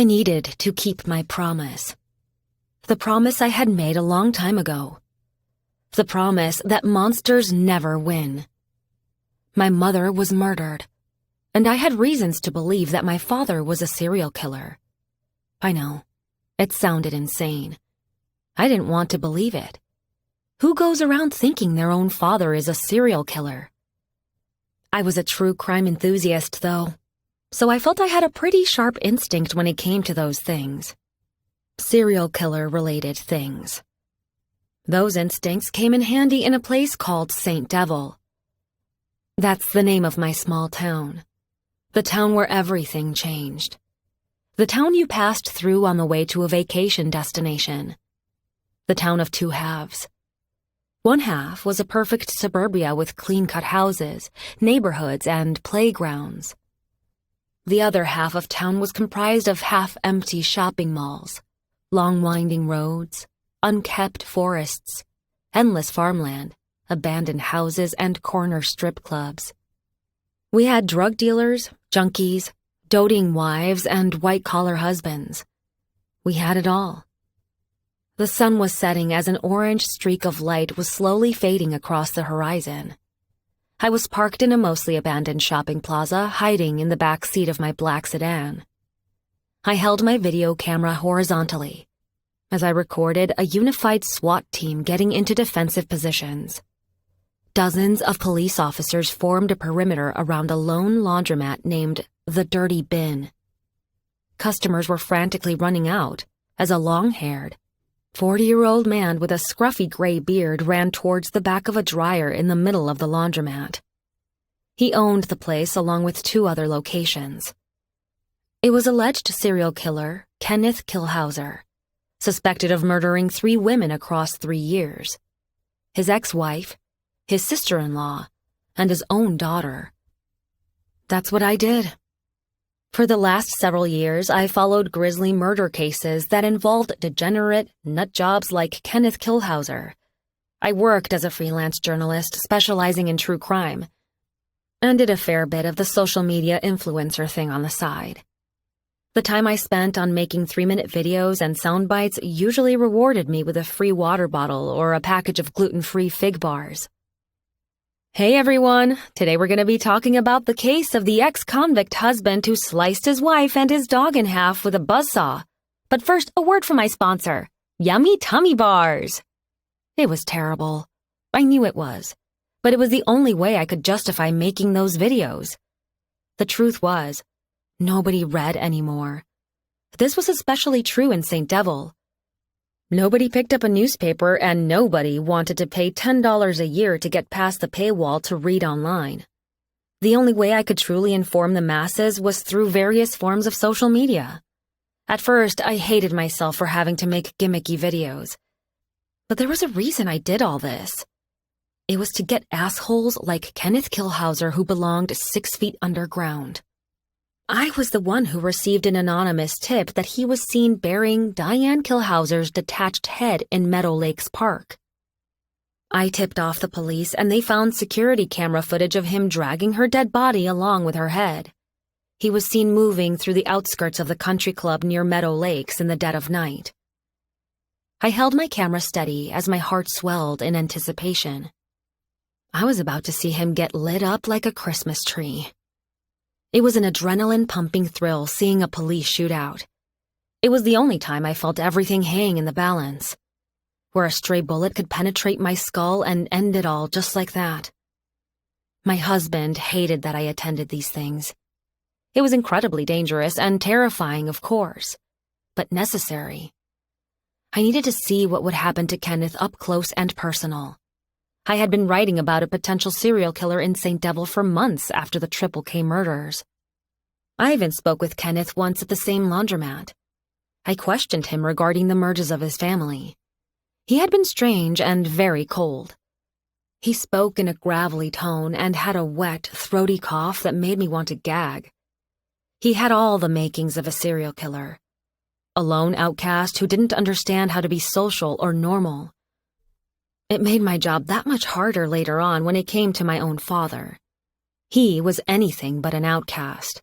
I needed to keep my promise. The promise I had made a long time ago. The promise that monsters never win. My mother was murdered, and I had reasons to believe that my father was a serial killer. I know, it sounded insane. I didn't want to believe it. Who goes around thinking their own father is a serial killer? I was a true crime enthusiast, though, so I felt I had a pretty sharp instinct when it came to those things. Serial killer-related things. Those instincts came in handy in a place called St. Devil. That's the name of my small town. The town where everything changed. The town you passed through on the way to a vacation destination. The town of two halves. One half was a perfect suburbia with clean-cut houses, neighborhoods, and playgrounds. The other half of town was comprised of half-empty shopping malls, long winding roads, unkept forests, endless farmland, abandoned houses, and corner strip clubs. We had drug dealers, junkies, doting wives, and white-collar husbands. We had it all. The sun was setting as an orange streak of light was slowly fading across the horizon. I was parked in a mostly abandoned shopping plaza, hiding in the back seat of my black sedan. I held my video camera horizontally as I recorded a unified SWAT team getting into defensive positions. Dozens of police officers formed a perimeter around a lone laundromat named the Dirty Bin. Customers were frantically running out as a long-haired, 40-year-old man with a scruffy gray beard ran towards the back of a dryer in the middle of the laundromat. He owned the place along with two other locations. It was alleged serial killer Kenneth Kilhauser, suspected of murdering 3 women across 3 years. His ex-wife, his sister-in-law, and his own daughter. That's what I did. For the last several years, I followed grisly murder cases that involved degenerate nut jobs like Kenneth Kilhauser. I worked as a freelance journalist specializing in true crime, and did a fair bit of the social media influencer thing on the side. The time I spent on making 3-minute videos and sound bites usually rewarded me with a free water bottle or a package of gluten-free fig bars. Hey everyone, today we're going to be talking about the case of the ex-convict husband who sliced his wife and his dog in half with a buzzsaw. But first, a word from my sponsor, Yummy Tummy Bars. It was terrible. I knew it was, but it was the only way I could justify making those videos. The truth was, nobody read anymore. This was especially true in St. Devil. Nobody picked up a newspaper and nobody wanted to pay $10 a year to get past the paywall to read online. The only way I could truly inform the masses was through various forms of social media. At first, I hated myself for having to make gimmicky videos. But there was a reason I did all this. It was to get assholes like Kenneth Kilhauser who belonged 6 feet underground. I was the one who received an anonymous tip that he was seen burying Diane Kilhauser's detached head in Meadow Lakes Park. I tipped off the police and they found security camera footage of him dragging her dead body along with her head. He was seen moving through the outskirts of the country club near Meadow Lakes in the dead of night. I held my camera steady as my heart swelled in anticipation. I was about to see him get lit up like a Christmas tree. It was an adrenaline-pumping thrill seeing a police shootout. It was the only time I felt everything hang in the balance, where a stray bullet could penetrate my skull and end it all just like that. My husband hated that I attended these things. It was incredibly dangerous and terrifying, of course, but necessary. I needed to see what would happen to Kenneth up close and personal. I had been writing about a potential serial killer in St. Devil for months after the Triple K murders. I even spoke with Kenneth once at the same laundromat. I questioned him regarding the murders of his family. He had been strange and very cold. He spoke in a gravelly tone and had a wet, throaty cough that made me want to gag. He had all the makings of a serial killer. A lone outcast who didn't understand how to be social or normal. It made my job that much harder later on when it came to my own father. He was anything but an outcast.